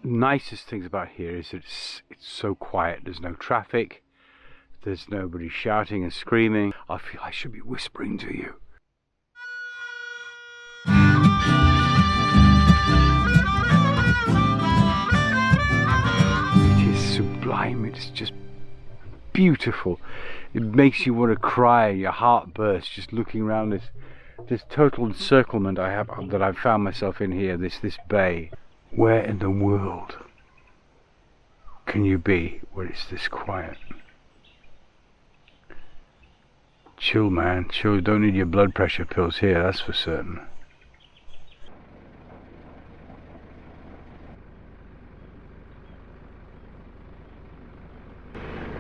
nicest things about here is that it's so quiet. There's no traffic. There's nobody shouting and screaming. I feel I should be whispering to you. It is sublime. It's just beautiful. It makes you want to cry. Your heart bursts just looking around this total encirclement I've found myself in here. This bay. Where in the world can you be where it's this quiet? Chill, man, chill. Don't need your blood pressure pills here, that's for certain.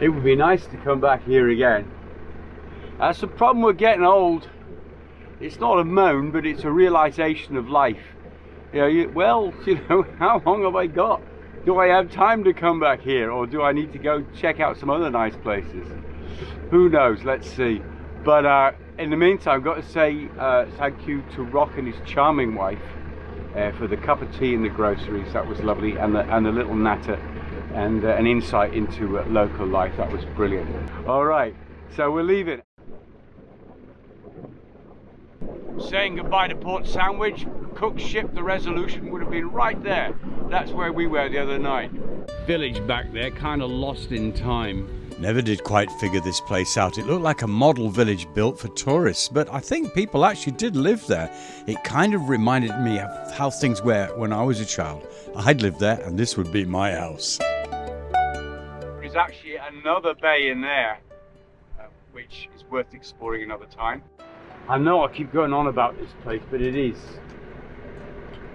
It would be nice to come back here again. That's the problem with getting old. It's not a moan, but it's a realization of life. You know, how long have I got? Do I have time to come back here, or do I need to go check out some other nice places? Who knows? Let's see. But in the meantime, I've got to say thank you to Rock and his charming wife for the cup of tea and the groceries. That was lovely, and the little natter, and an insight into local life. That was brilliant. All right, so we're leaving. Saying goodbye to Port Sandwich. Cook's ship, the Resolution, would have been right there. That's where we were the other night. Village back there, kind of lost in time. Never did quite figure this place out. It looked like a model village built for tourists, but I think people actually did live there. It kind of reminded me of how things were when I was a child. I'd lived there, and this would be my house. There's actually another bay in there, which is worth exploring another time. I know I keep going on about this place, but it is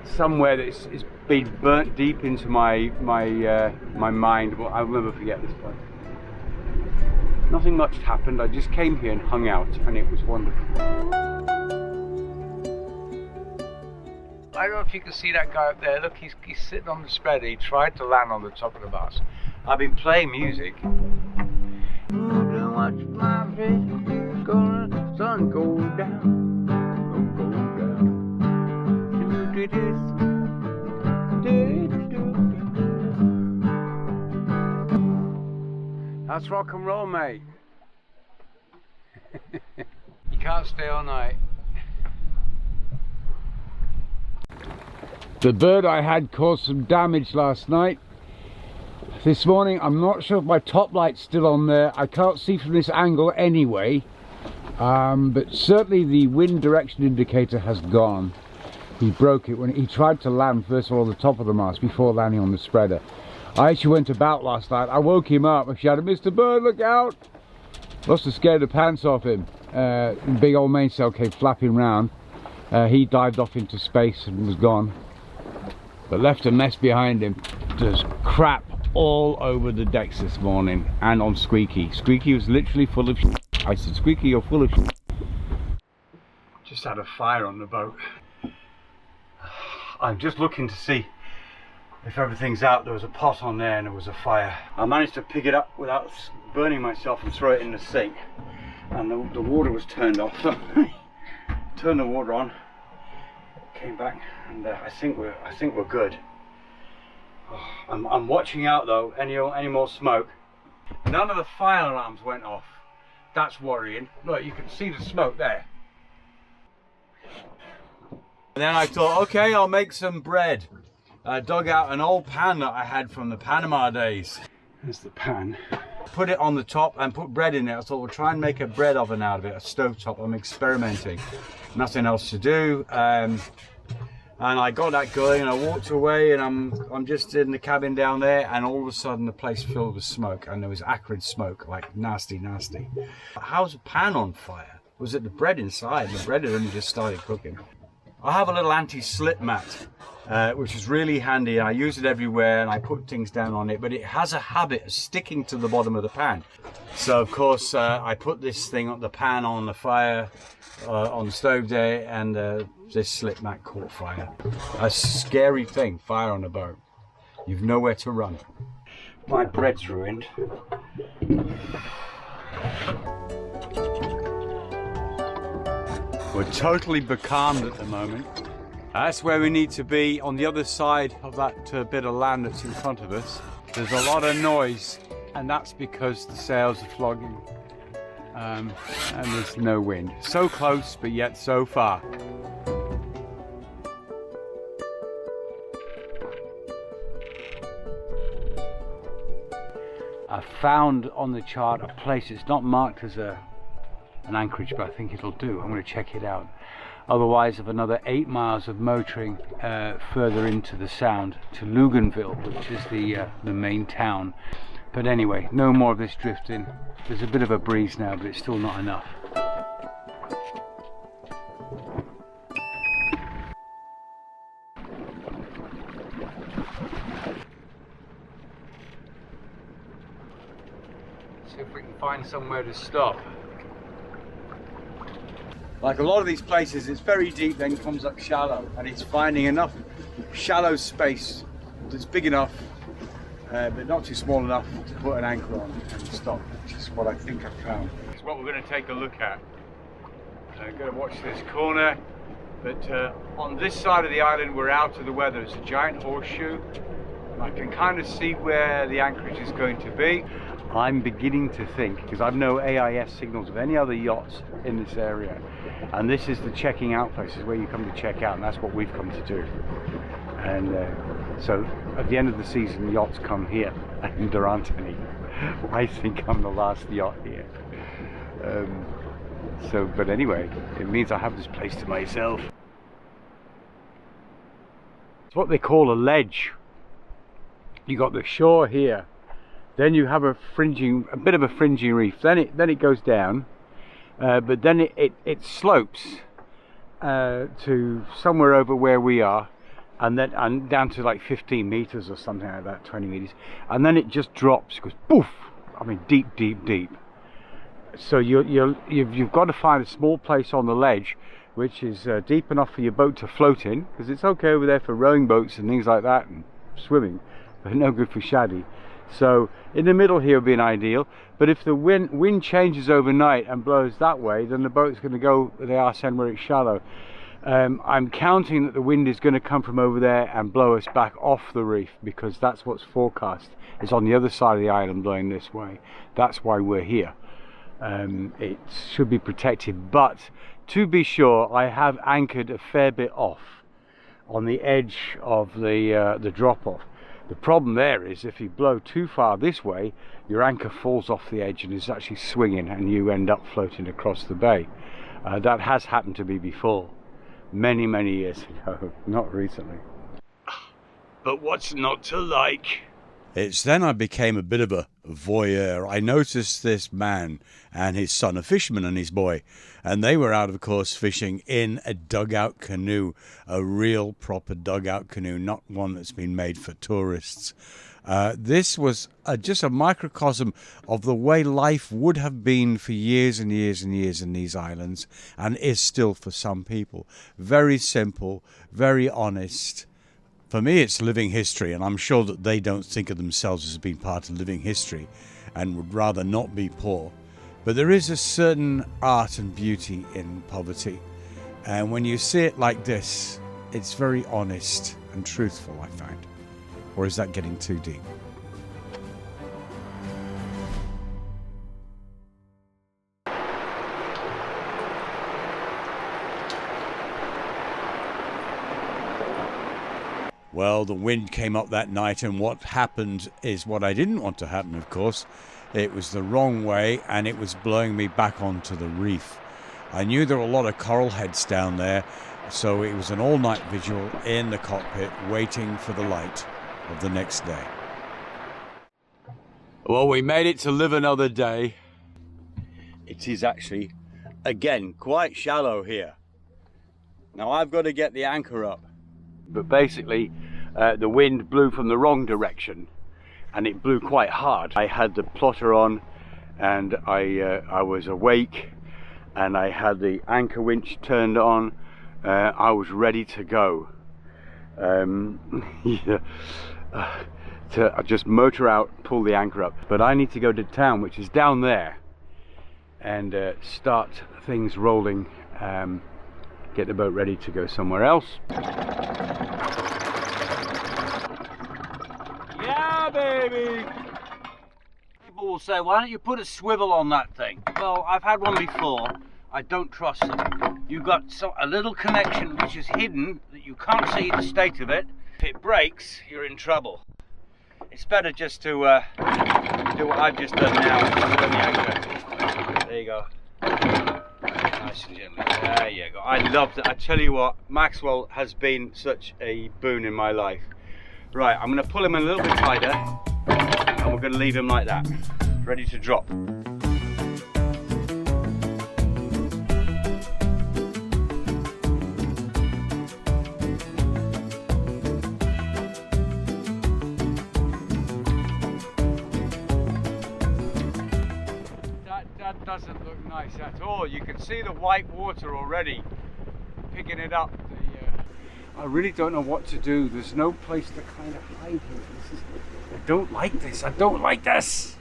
somewhere that's been burnt deep into my mind. Well, I'll never forget this place. Nothing much happened. I just came here and hung out, and it was wonderful. I don't know if you can see that guy up there. Look, he's sitting on the spreader. He tried to land on the top of the mast. I've been playing music. Watch my face, gonna sun go down, go down. Do this, do. That's rock and roll, mate. You can't stay all night. The bird I had caused some damage last night. This morning, I'm not sure if my top light's still on there. I can't see from this angle anyway, but certainly the wind direction indicator has gone. He broke it when he tried to land first of all on the top of the mast before landing on the spreader. I actually went about last night. I woke him up and shouted, "Mr. Bird, look out!" Must have scared the pants off him. Big old mainsail came flapping round. He dived off into space and was gone, but left a mess behind him. There's crap all over the decks this morning, and on Squeaky. Squeaky was literally full of shit. I said, "Squeaky, you're full of shit." Just had a fire on the boat. I'm just looking to see if everything's out. There was a pot on there and there was a fire. I managed to pick it up without burning myself and throw it in the sink, and the water was turned off. So turned the water on, came back, and I think we're good. I'm watching out though, any more smoke. None of the fire alarms went off. That's worrying. Look, you can see the smoke there. And then I thought, okay, I'll make some bread. I dug out an old pan that I had from the Panama days. There's the pan. Put it on the top and put bread in it. I thought we'll try and make a bread oven out of it, a stovetop. I'm experimenting. Nothing else to do. And I got that going and I walked away, and I'm just in the cabin down there, and all of a sudden the place filled with smoke, and there was acrid smoke, like nasty. How's a pan on fire? Was it the bread inside? The bread had only just started cooking. I have a little anti-slip mat, which is really handy. I use it everywhere and I put things down on it, but it has a habit of sticking to the bottom of the pan. So of course I put this thing on the pan on the fire, on the stove there, and this slip mat caught fire. A scary thing, fire on a boat. You've nowhere to run. My bread's ruined. We're totally becalmed at the moment. That's where we need to be, on the other side of that bit of land that's in front of us. There's a lot of noise, and that's because the sails are flogging. And there's no wind. So close, but yet so far. I found on the chart a place, it's not marked as an anchorage, but I think it'll do. I'm going to check it out. Otherwise, of another 8 miles of motoring further into the Sound to Luganville, which is the main town. But anyway, no more of this drifting. There's a bit of a breeze now, but it's still not enough. See if we can find somewhere to stop. Like a lot of these places, it's very deep, then comes up shallow, and it's finding enough shallow space that's big enough, but not too small enough to put an anchor on and stop, which is what I think I've found. It's what we're going to take a look at. I'm going to watch this corner, but on this side of the island, we're out of the weather. It's a giant horseshoe. I can kind of see where the anchorage is going to be. I'm beginning to think, because I've no AIS signals of any other yachts in this area, and this is the checking out place, is where you come to check out, and that's what we've come to do. And so at the end of the season, yachts come here, and there aren't any. I think I'm the last yacht here. But anyway, it means I have this place to myself. It's what they call a ledge. You got the shore here. Then you have a bit of a fringing reef. Then it goes down, but then it slopes to somewhere over where we are, and down to like 15 meters or something like that, 20 meters, and then it just drops, goes poof. I mean, deep, deep, deep. So you've got to find a small place on the ledge, which is deep enough for your boat to float in, because it's okay over there for rowing boats and things like that and swimming, but no good for shaddy. So in the middle here would be an ideal, but if the wind changes overnight and blows that way, then the boat's going to go the arse end where it's shallow. I'm counting that the wind is going to come from over there and blow us back off the reef, because that's what's forecast. It's on the other side of the island blowing this way. That's why we're here. It should be protected, but to be sure, I have anchored a fair bit off on the edge of the drop-off. The problem there is if you blow too far this way, your anchor falls off the edge and is actually swinging, and you end up floating across the bay. That has happened to me before, many, many years ago, not recently. But what's not to like? It's then I became a bit of a voyeur. I noticed this man and his son, a fisherman and his boy, and they were out, of course, fishing in a dugout canoe, a real proper dugout canoe, not one that's been made for tourists. This was just a microcosm of the way life would have been for years and years and years in these islands, and is still for some people. Very simple, very honest. For me, it's living history, and I'm sure that they don't think of themselves as being part of living history and would rather not be poor. But there is a certain art and beauty in poverty. And when you see it like this, it's very honest and truthful, I find. Or is that getting too deep? Well, the wind came up that night, and what happened is what I didn't want to happen, of course. It was the wrong way, and it was blowing me back onto the reef. I knew there were a lot of coral heads down there, so it was an all-night vigil in the cockpit, waiting for the light of the next day. Well, we made it to live another day. It is actually, again, quite shallow here. Now I've got to get the anchor up. But basically, the wind blew from the wrong direction, and it blew quite hard. I had the plotter on, and I was awake, and I had the anchor winch turned on. I was ready to go. To just motor out, pull the anchor up. But I need to go to town, which is down there, and start things rolling get the boat ready to go somewhere else. Yeah, baby! People will say, why don't you put a swivel on that thing? Well, I've had one before. I don't trust them. You've got a little connection which is hidden, that you can't see the state of it. If it breaks, you're in trouble. It's better just to do what I've just done now. Put on the anchor. There you go. Nice and gently. There you go. I loved it. I tell you what, Maxwell has been such a boon in my life. Right, I'm going to pull him a little bit tighter, and we're going to leave him like that, ready to drop. That doesn't look nice at all. You can see the white water already picking it up. I really don't know what to do. There's no place to kind of hide here. I don't like this. I don't like this.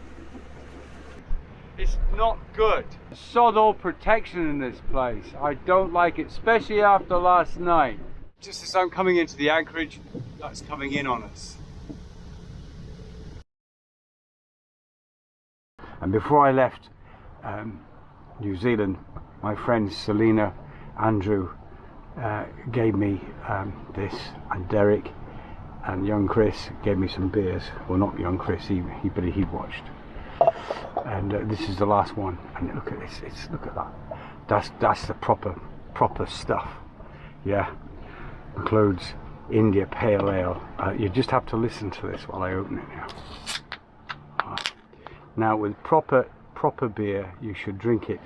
It's not good. Sod all protection in this place. I don't like it, especially after last night. Just as I'm coming into the anchorage, that's coming in on us. And before I left New Zealand, my friends Selena, Andrew, gave me this, and Derek and young Chris gave me some beers. Well, not young Chris, he watched. And this is the last one. And look at this. Look at that. That's the proper stuff. Yeah, includes India Pale Ale. You just have to listen to this while I open it now. Now, with proper beer, you should drink it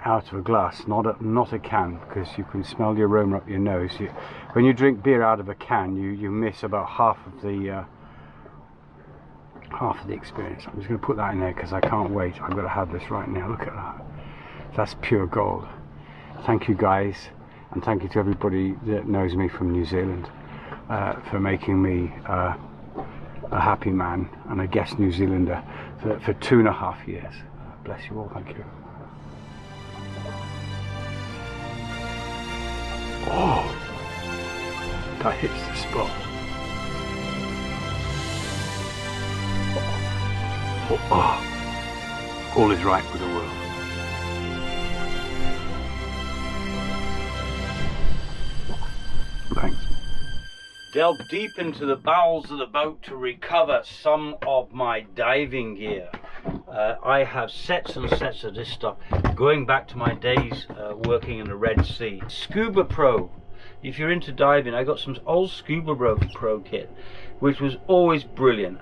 out of a glass, not a can, because you can smell the aroma up your nose. When you drink beer out of a can, you miss about half of the experience. I'm just going to put that in there because I can't wait. I've got to have this right now. Look at that. That's pure gold. Thank you guys, and thank you to everybody that knows me from New Zealand for making me a happy man and a guest New Zealander for 2.5 years. Bless you all. Thank you. Oh, that hits the spot. Oh, all is right with the world. Thanks. Delve deep into the bowels of the boat to recover some of my diving gear. I have sets and sets of this stuff going back to my days working in the Red Sea. Scuba Pro. If you're into diving, I got some old Scuba Pro kit, which was always brilliant.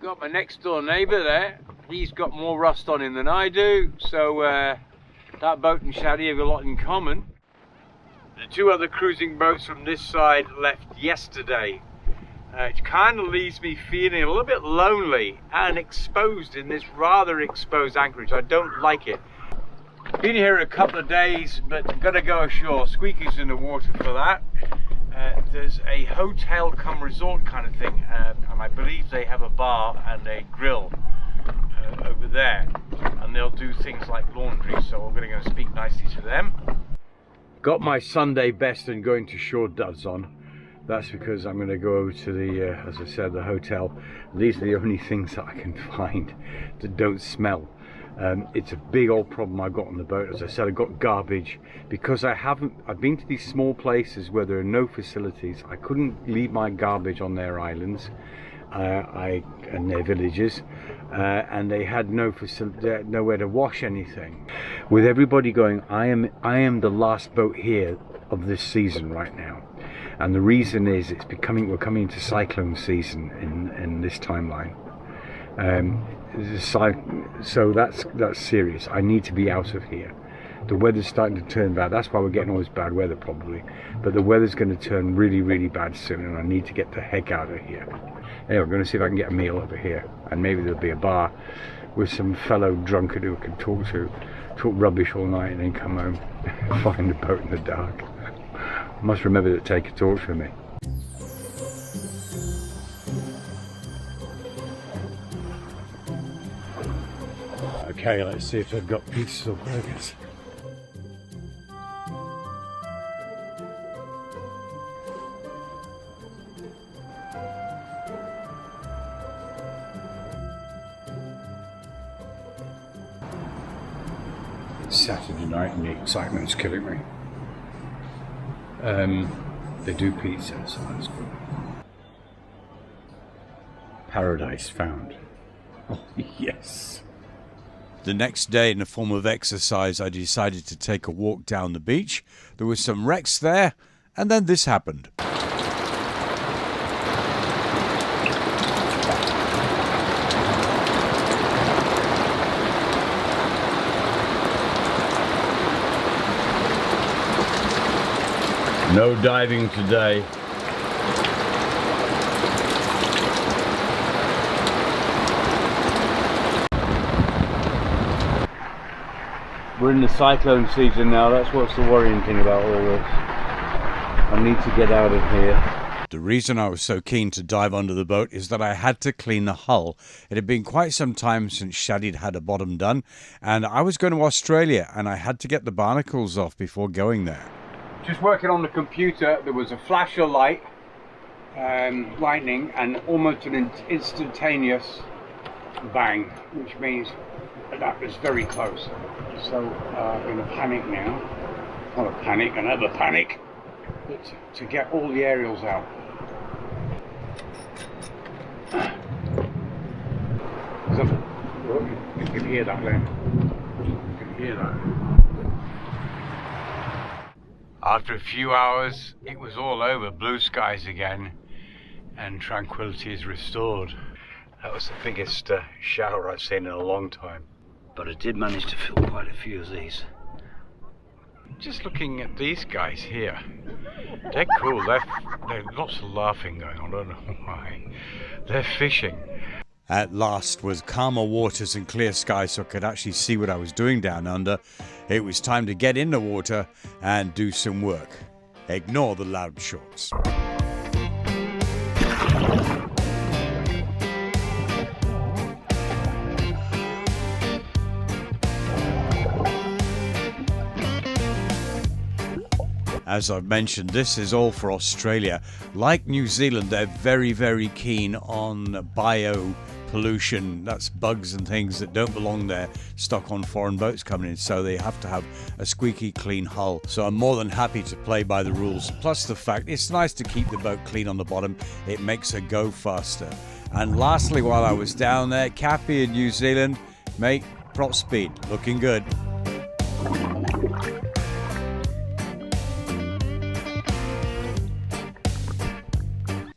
Got my next door neighbour there. He's got more rust on him than I do, so that boat and Shaddy have a lot in common. The two other cruising boats from this side left yesterday. It kind of leaves me feeling a little bit lonely and exposed in this rather exposed anchorage. I don't like it. Been here a couple of days, but gotta go ashore. Squeaky's in the water for that. There's a hotel come resort kind of thing, and I believe they have a bar and a grill over there, and they'll do things like laundry, so I'm going to speak nicely to them. Got my Sunday best and going to shore duds on. That's because I'm going to go over to the, as I said, the hotel. These are the only things that I can find that don't smell. It's a big old problem I've got on the boat. As I said, I've got garbage because I've been to these small places where there are no facilities. I couldn't leave my garbage on their islands and their villages, and they had no facility, nowhere to wash anything. With everybody going, I am the last boat here of this season right now, and the reason is we're coming into cyclone season in this timeline. So that's serious. I need to be out of here. The weather's starting to turn bad. That's why we're getting all this bad weather probably. But the weather's going to turn really, really bad soon, and I need to get the heck out of here. Anyway, I'm going to see if I can get a meal over here, and maybe there'll be a bar with some fellow drunkard who I can talk rubbish all night, and then come home and find a boat in the dark. I must remember to take a torch with me. Okay, let's see if they've got pizzas or burgers. Saturday night and the excitement's killing me. They do pizza, so that's good. Paradise found. Oh, yes. The next day, in the form of exercise, I decided to take a walk down the beach. There was some wrecks there, and then this happened. No diving today. We're in the cyclone season now. That's what's the worrying thing about all this. I need to get out of here. The reason I was so keen to dive under the boat is that I had to clean the hull. It had been quite some time since Shadid had a bottom done, and I was going to Australia and I had to get the barnacles off before going there. Just working on the computer, there was a flash of light, lightning, and almost an instantaneous bang, which means that was very close. So I'm in a panic now. Not a panic, another panic, but to get all the aerials out. You can hear that, Len. You can hear that. After a few hours, it was all over, blue skies again, and tranquility is restored. That was the biggest shower I've seen in a long time. But I did manage to film quite a few of these. Just looking at these guys here, they're cool. There's lots of laughing going on, I don't know why. They're fishing. At last, with calmer waters and clear skies so I could actually see what I was doing down under, it was time to get in the water and do some work. Ignore the loud shots. As I've mentioned, this is all for Australia. Like New Zealand, they're very, very keen on bio pollution. That's bugs and things that don't belong there, stuck on foreign boats coming in, so they have to have a squeaky clean hull. So I'm more than happy to play by the rules. Plus the fact it's nice to keep the boat clean on the bottom. It makes her go faster. And lastly, while I was down there, Cappy in New Zealand, mate, prop speed, looking good.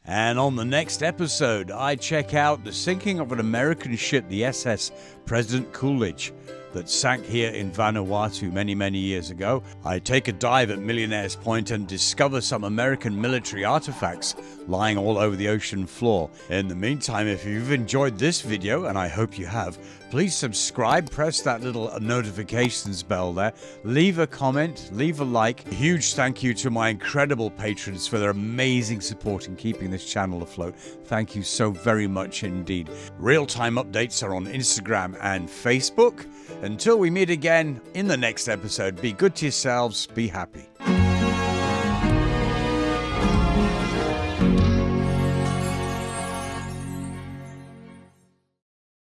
And on the next episode, I check out the sinking of an American ship, the SS President Coolidge, that sank here in Vanuatu many, many years ago. I take a dive at Millionaire's Point and discover some American military artifacts lying all over the ocean floor. In the meantime, if you've enjoyed this video, and I hope you have, please subscribe, press that little notifications bell there, leave a comment, leave a like. A huge thank you to my incredible patrons for their amazing support in keeping this channel afloat. Thank you so very much indeed. Real-time updates are on Instagram and Facebook. Until we meet again in the next episode, be good to yourselves, be happy.